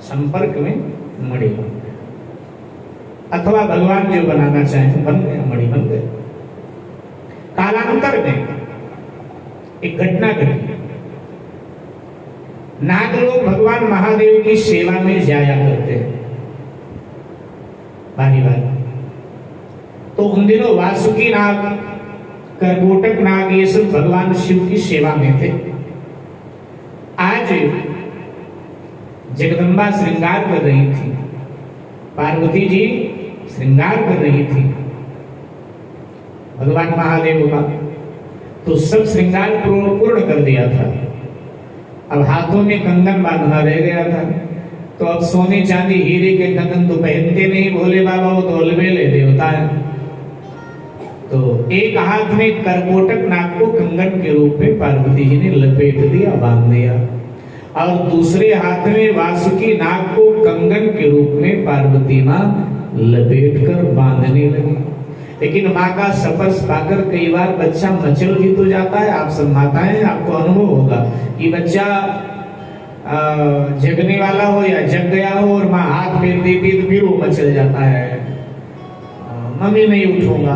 संपर्क में मणिभंग, अथवा भगवान जो बनाना चाहे बन गया, मणि बन गए। कालांतर में एक घटना घटी। नाग लोग भगवान महादेव की सेवा में जाया करते हैं बारी बारी। तो उन दिनों वासुकी नाग, करकोटक नाग, ये सब भगवान शिव की सेवा में थे। आज जगदम्बा श्रृंगार कर रही थी, पार्वती जी श्रृंगार कर रही थी भगवान महादेव का, तो सब श्रृंगार पूर्ण कर दिया था। अब हाथों में कंगन बांधना रह गया था। तो अब सोने चांदी हीरे के कंगन तो पहनते नहीं भोले बाबा, वो तो अलबेले देवता है। तो एक हाथ में करकोटक नाग को कंगन के रूप में पार्वती जी ने लपेट दिया, बांध दिया, और दूसरे हाथ में वासुकी नाग को कंगन के रूप में पार्वती माँ लपेट कर बांधने लगी। लेकिन माँ का स्पर्श पाकर कई बार बच्चा मचल भी तो जाता है। आप सब माताएं, आपको अनुभव होगा कि बच्चा जगने वाला हो या जग गया हो और माँ हाथ फेर देती तो फिर वो मचल जाता है, मम्मी नहीं उठूंगा,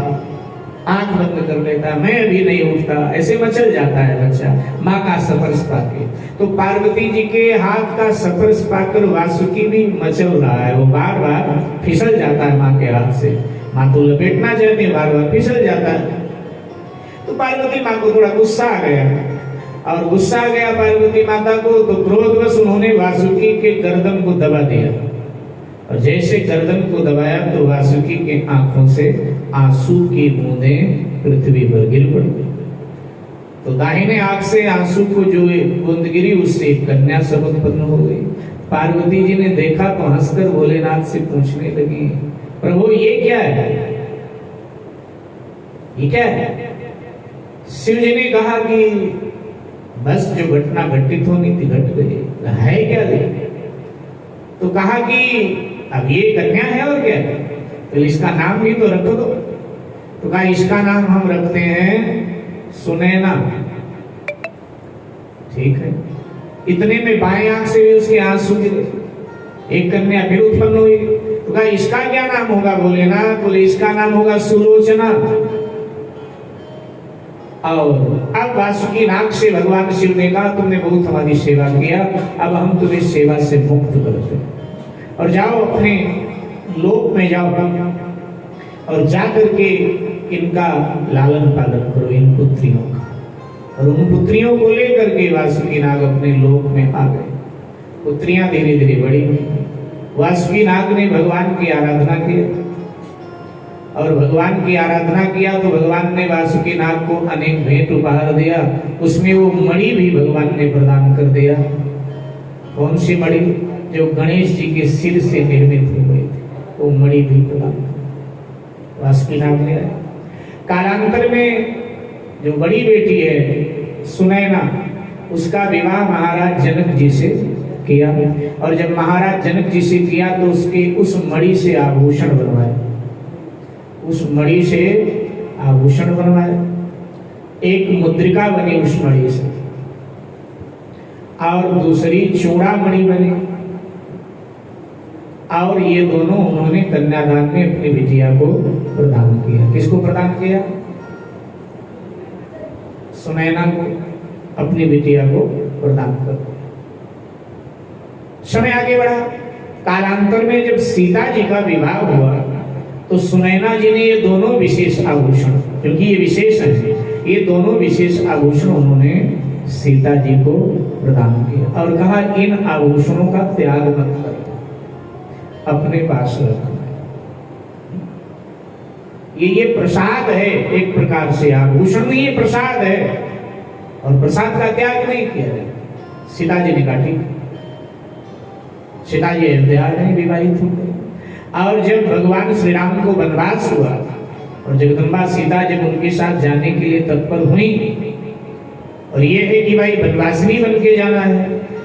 आंख बंद कर लेता है, मैं अभी नहीं उठता, ऐसे मचल जाता है बच्चा माँ का स्पर्श पाके। तो पार्वती जी के हाथ का स्पर्श पाकर वासुकी भी मचल रहा है, वो बार बार फिसल जाता है माँ के हाथ से। माँ को लपेटना चाहती, बार बार फिसल जाता है। तो पार्वती माँ को थोड़ा गुस्सा आ गया, और गुस्सा आ गया पार्वती माता को, तो क्रोधवश उन्होंने वासुकी के गर्दन को दबा दिया, और जैसे गर्दन को दबाया तो वासुकी के आंखों से आंसू की बूंदें पृथ्वी पर गिर पड़ी। तो दाहिने आंख से आंसू को जो बूंद गिरी, उससे एक कन्या सब उत्पन्न हो गई। पार्वती जी ने देखा तो हंसकर भोलेनाथ से पूछने लगी, प्रभु ये क्या है, ये क्या है? शिव जी ने कहा कि बस जो घटना घटित होनी थी घट गई, है क्या ले? तो कहा कि अब ये कन्या है और क्या है, तो इसका नाम भी तो रख दो। तो कहा इसका नाम हम रखते हैं सुनैना। ठीक है। इतने में बाएं आंख से भी उसके आंसू गिरे, एक कन्या फिर उत्पन्न हुई। तो कहा इसका क्या नाम होगा? बोले ना, बोले इसका नाम होगा सुलोचना। और अब वासुकी नाग से भगवान शिव ने कहा तुमने बहुत हमारी सेवा किया, अब हम तुम्हें सेवा से मुक्त करते हैं, और जाओ अपने लोक में जाओ, और जाकर के इनका लालन पालन करो, इन पुत्रियों का। और उन पुत्रियों को लेकर के वासुकी नाग अपने लोक में आ गए। पुत्रियां धीरे धीरे बड़ी। वासुकी नाग ने भगवान की आराधना की, और भगवान की आराधना किया तो भगवान ने वासुकी नाग को अनेक भेंट उपहार दिया। उसमें वो मणि भी भगवान ने प्रदान कर दिया। कौन सी मणि? जो गणेश जी के सिर से निर्मित हो गई थी, वो मणि भी प्रदान वासुकी नाग ने। कालांतर में जो बड़ी बेटी है सुनैना, उसका विवाह महाराज जनक जी से किया, और जब महाराज जनक जी से किया तो उसके उस मणि से आभूषण बनवाए, उस मणि से आभूषण बनवाए। एक मुद्रिका बनी उस मणि से, और दूसरी चूड़ामणि बनी, और ये दोनों उन्होंने कन्यादान में अपनी बिटिया को प्रदान किया। किसको प्रदान किया? सुनैना को, अपनी बिटिया को प्रदान कर। समय आगे बढ़ा। कालांतर में जब सीता जी का विवाह हुआ तो सुनैना जी ने ये दोनों विशेष आभूषण, क्योंकि ये विशेष है, ये दोनों विशेष आभूषण उन्होंने सीता जी को प्रदान किया, और कहा इन आभूषणों का त्याग मत कर, अपने पास रखना। ये प्रसाद है, एक प्रकार से आभूषण नहीं, ये प्रसाद है, और प्रसाद का त्याग नहीं किया है। सीता जी ने कहा ठीक। सीता जी अयोध्या में विवाहित हो गई, और जब भगवान श्री राम को वनवास हुआ और जगदम्बा सीता जब उनके साथ जाने के लिए तत्पर हुई, और ये है कि भाई वनवासिनी बन के जाना है,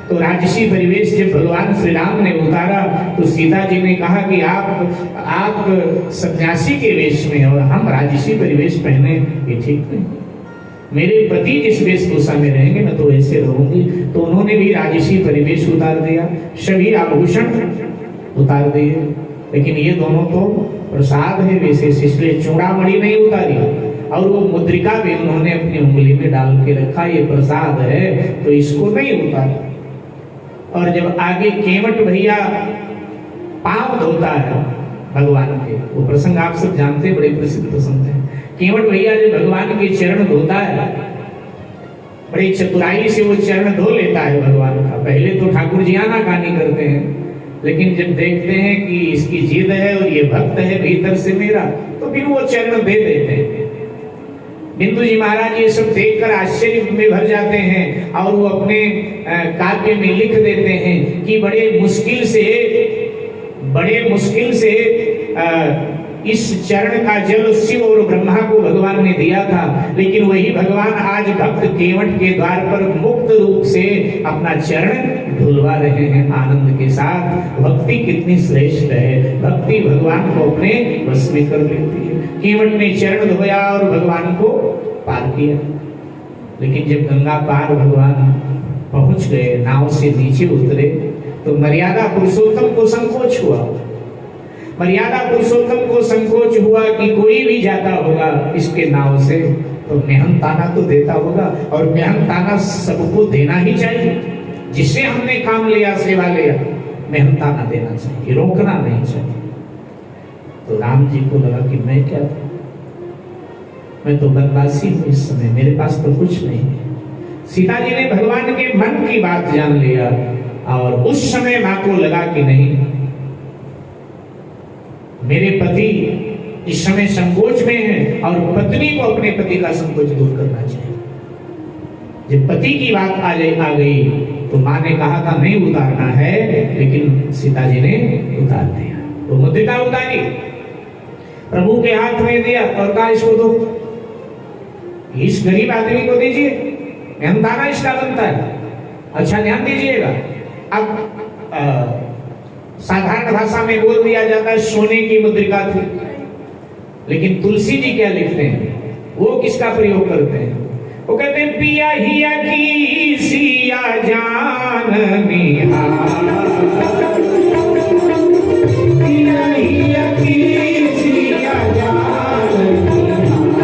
तो राजसी परिवेश जब भगवान श्री राम ने उतारा तो सीता जी ने कहा कि आप सन्यासी के वेश में और हम राजसी परिवेश पहने, ये ठीक नहीं। मेरे पति जिस वेशभूषा में रहेंगे मैं तो वैसे रहूंगी। तो उन्होंने भी राजसी परिवेश उतार दिया, सभी आभूषण उतार दिए, लेकिन ये दोनों तो प्रसाद है विशेष, इसलिए चूड़ामणि नहीं उतारी और वो मुद्रिका भी उन्होंने अपनी उंगली में डाल के रखा, ये प्रसाद है तो इसको नहीं उतारा। और जब आगे केवट भैया पांव धोता है भगवान के, वो प्रसंग आप सब जानते, बड़े प्रसिद्ध प्रसंग है। केवट भैया जब भगवान के चरण धोता है, बड़ी चतुराई से वो चरण धो लेता है भगवान का। पहले तो ठाकुर जी आनाकानी करते हैं, लेकिन जब देखते हैं कि इसकी जिद है और ये भक्त है भीतर से मेरा, तो फिर वो चरण दे देते हैं। बिंदु जी महाराज ये सब देखकर आश्चर्य में भर जाते हैं और वो अपने काव्य में लिख देते हैं कि बड़े मुश्किल से इस चरण का जल शिव और ब्रह्मा को भगवान ने दिया था, लेकिन वही भगवान आज भक्त केवट के द्वार पर मुक्त रूप से अपना चरण धुलवा रहे हैं आनंद के साथ। भक्ति कितनी श्रेष्ठ है, भक्ति भगवान को अपने वश में कर लेती है। केवट ने चरण धोया और भगवान को पार किया, लेकिन जब गंगा पार भगवान पहुंच गए, नाव से नीचे उतरे, तो मर्यादा पुरुषोत्तम को संकोच हुआ। मर्यादा पुरुषोत्तम को संकोच हुआ कि कोई भी जाता होगा इसके नाव से तो मेहनताना तो देता होगा, और मेहनताना सबको देना ही चाहिए। जिससे हमने काम लिया, सेवा लिया, मेहनताना देना चाहिए, रोकना नहीं चाहिए। तो राम जी को लगा कि मैं क्या था, मैं तो बनवासी हूँ इस समय, मेरे पास तो कुछ नहीं है। सीता जी ने भगवान के मन की बात जान लिया और उस समय मां को लगा कि नहीं, मेरे पति इस समय संकोच में हैं और पत्नी को अपने पति का संकोच दूर करना चाहिए। जब पति की बात आ गई तो मां ने कहा था नहीं उतारना है, लेकिन सीता जी ने उतार दिया। तो मुद्रिका उतारी, प्रभु के हाथ में दिया और कहा इसको दो, इस गरीब आदमी को दीजिए, मेहनताना इसका बनता है। अच्छा ध्यान दीजिएगा, अब साधारण भाषा में बोल दिया जाता है सोने की मुद्रिका थी, लेकिन तुलसी जी क्या लिखते हैं, वो किसका प्रयोग करते हैं? वो कहते हैं पिया हिया की सिया जान निहार, पिया हिया की सिया जान निहार,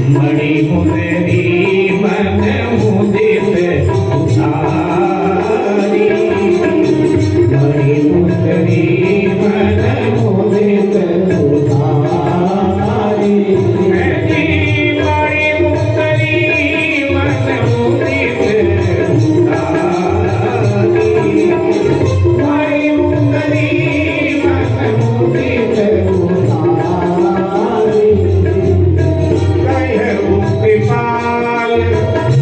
मणि मुंदरी मन मुदित उतारी, मणि मुंदरी मन मुदित उतारी, मणि मुंदरी मन मुदित उतारी, मणि मुंदरी मन मुदित उतारी, कृपाल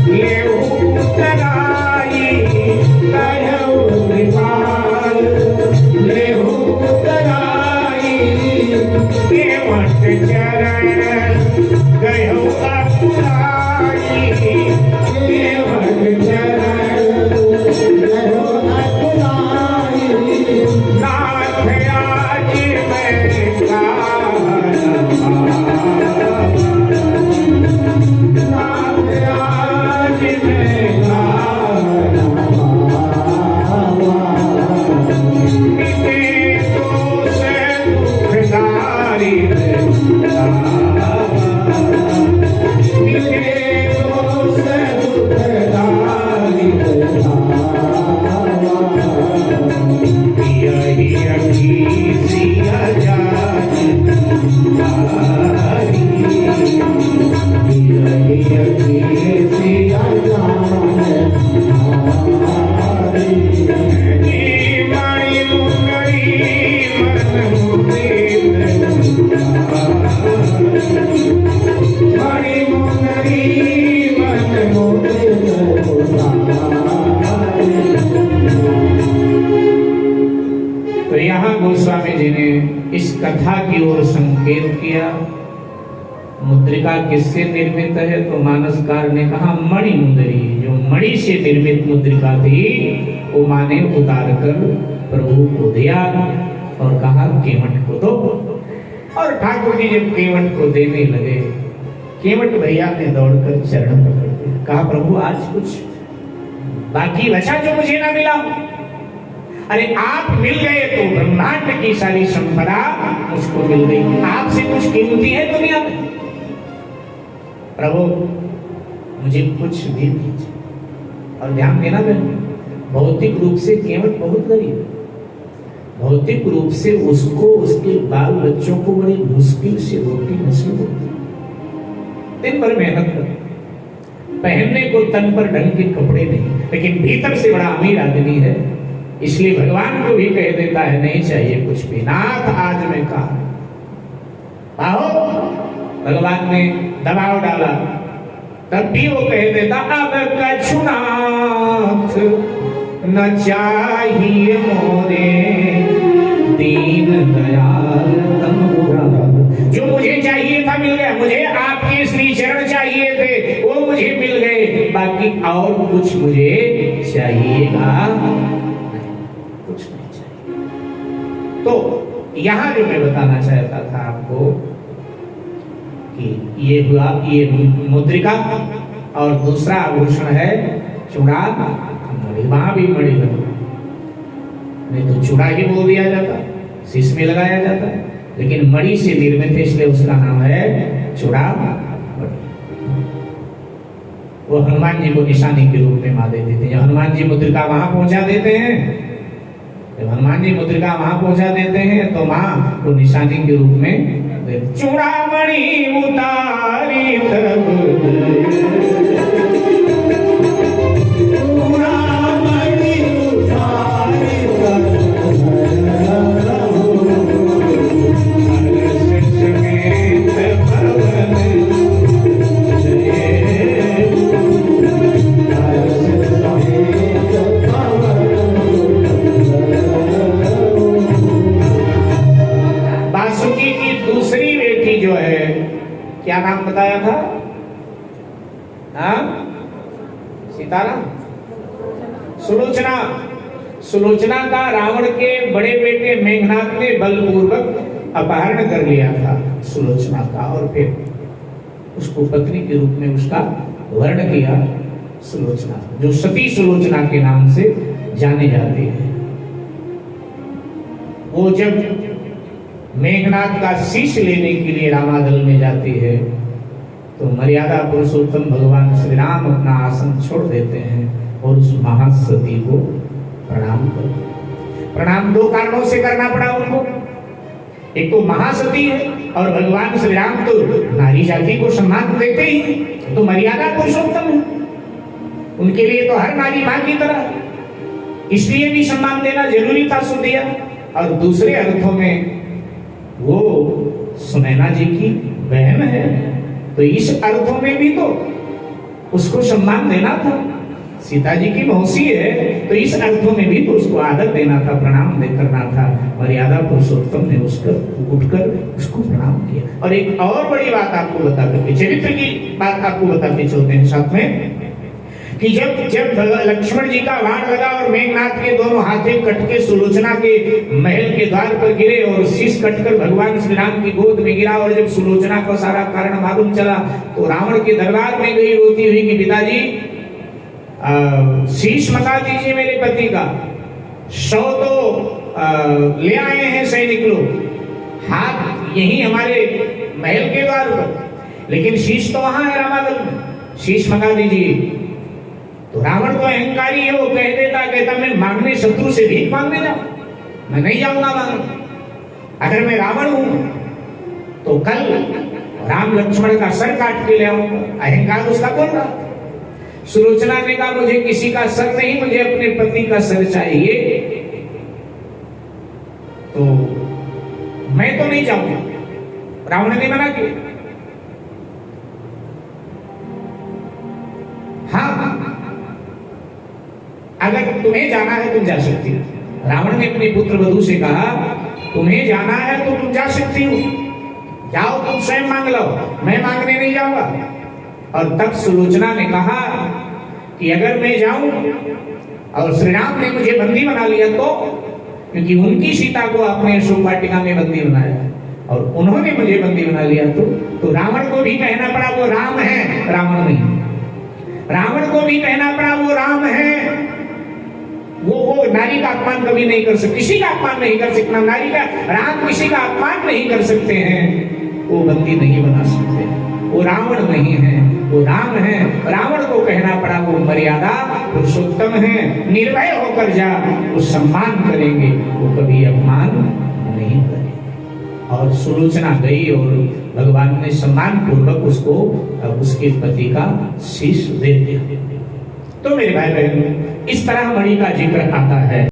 लेहु उतराई, कहु कृपाल लेहु उतराई, केवट चरण कहु अपुराई, केवट चरण कहु अपुराई, नाथ आज मैं कथा की ओर संकेत किया। मुद्रिका किससे निर्मित है? तो मानसकार ने कहा मणि मुंदरी, जो मणि से निर्मित मुद्रिका थी वो मां ने उतार कर प्रभु को दिया और कहा केवट को दो। और ठाकुर जी जब केवट को देने लगे, केवट भैया ने दौड़कर चरण पकड़ दिया, कहा प्रभु आज कुछ बाकी बचा जो मुझे ना मिला। अरे आप मिल गए तो ब्रह्मांड की सारी संपदा मुझको मिल गई, आपसे कुछ कीमती है दुनिया में? प्रभु मुझे कुछ भी दीजिए। और ध्यान देना बहन, भौतिक रूप से केवट बहुत गरीब है, भौतिक रूप से उसको उसके बाल बच्चों को बड़ी मुश्किल से रोटी नसीब होती, दिन भर मेहनत कर, पहनने को तन पर ढंग के कपड़े नहीं, लेकिन भीतर से बड़ा अमीर आदमी है, इसलिए भगवान को भी कह देता है नहीं चाहिए कुछ भी, नाथ आज मैं कहा। भगवान ने दबाव डाला, तब भी वो कह देता अब कछुनाथ न चाहिए मोरे दीन दयाल तमुरा। जो मुझे चाहिए था मिल गया, मुझे आपके श्री चरण चाहिए थे वो मुझे मिल गए, बाकी और कुछ मुझे चाहिएगा कुछ नहीं चाहिए। तो यहां जो मैं बताना चाहता था आपको कि ये हुआ ये मुद्रिका, और दूसरा आभूषण है चूड़ा मणि, वहां भी मणि लगा, नहीं तो चूड़ा ही बोल दिया जाता, शीश में लगाया जाता है, लेकिन मणि से निर्मित है इसलिए उसका नाम है चूड़ा मणि। वो हनुमान जी को निशानी के रूप में मां देते थे। जब हनुमान जी मुद्रिका वहां पहुंचा देते हैं, जब हनुमान जी मुद्रिका वहां पहुंचा देते हैं तो मां को निशानी के रूप में चूड़ामणि उतारी तब क्या नाम बताया था? सीताराम, सुलोचना। सुलोचना का रावण के बड़े बेटे मेघनाथ ने बलपूर्वक अपहरण कर लिया था सुलोचना का, और फिर उसको पत्नी के रूप में उसका वर्ण किया सुलोचना, जो सती सुलोचना के नाम से जाने जाते हैं। वो जब मेघनाथ का शीश लेने के लिए रामादल में जाती है तो मर्यादा पुरुषोत्तम भगवान श्री राम अपना आसन छोड़ देते हैं और उस महासती को प्रणाम कर। प्रणाम दो कारणों से करना पड़ा उनको, एक तो महासती है और भगवान श्री राम तो नारी जाति को सम्मान देते ही, तो मर्यादा पुरुषोत्तम है, उनके लिए तो हर नारी मां की तरह, इसलिए भी सम्मान देना जरूरी था, सो दिया। और दूसरे अर्थों में वो सुनैना जी की बहन है, तो इस अर्थों में भी तो उसको सम्मान देना था। सीता जी की मौसी है तो इस अर्थों में भी तो उसको आदर देना था, प्रणाम करना था। मर्यादा पुरुषोत्तम ने उसकर उठकर उसको प्रणाम किया। और एक और बड़ी बात आपको बता करके, चरित्र की बात आपको बताते चलते हैं साथ में, कि जब लक्ष्मण जी का वाण लगा और मेघनाथ के दोनों हाथे कट के सुलोचना के महल के द्वार पर गिरे और शीश कटकर भगवान श्री राम की गोद में गिरा, और जब सुलोचना को सारा कारण मालूम चला तो रावण के दरबार में गई रोती हुई कि पिताजी शीश मंगा दीजिए मेरे पति का, 100 तो ले आए हैं सैनिक लोग, हाथ यही हमारे महल के द्वार पर, लेकिन शीश तो वहां है रामादल में, शीश मंगा दीजिए। तो रावण तो अहंकारी है, वो कह देता, कहता मैं मांगने शत्रु से भीख मांगने जाऊं, मैं नहीं जाऊंगा मांगने। अगर मैं रावण हूं तो कल राम लक्ष्मण का सर काट के ले आऊंगा, अहंकार उसका बोल रहा। सुलोचना ने कहा मुझे किसी का सर नहीं, मुझे अपने पति का सर चाहिए, तो मैं तो नहीं जाऊंगा। रावण ने मना किया। हाँ, अगर तुम्हें जाना है तुम जा सकती हो। रावण ने अपने पुत्र वधू से कहा तुम्हें जाना है तो तुम जा सकती हो, जाओ तुम स्वयं मांग लो, मैं मांगने नहीं जाऊंगा। और तब सुलोचना ने कहा कि अगर मैं जाऊं और श्री राम ने मुझे बंदी बना लिया तो, क्योंकि उनकी सीता को आपने अशोक वाटिका में बंदी बनाया, और उन्होंने मुझे बंदी बना लिया तो रावण को भी कहना पड़ा वो राम है, रावण नहीं। रावण को भी कहना पड़ा वो राम है। वो नारी का अपमान कभी नहीं कर सकते, किसी का अपमान नहीं कर सकता नारी का, राम किसी का अपमान नहीं कर सकते हैं, वो बंदी नहीं बना सकते। वो रावण नहीं है, वो राम है। रावण को कहना पड़ा वो मर्यादा पुरुषोत्तम है, निर्भय होकर जा, वो सम्मान करेंगे, वो कभी अपमान नहीं करेंगे। और सुलोचना गई और भगवान ने सम्मान पूर्वक उसको उसके पति का शीश दे दिया। तो मेरे भाई बहन, इस तरह मणि का जिक्र आता है।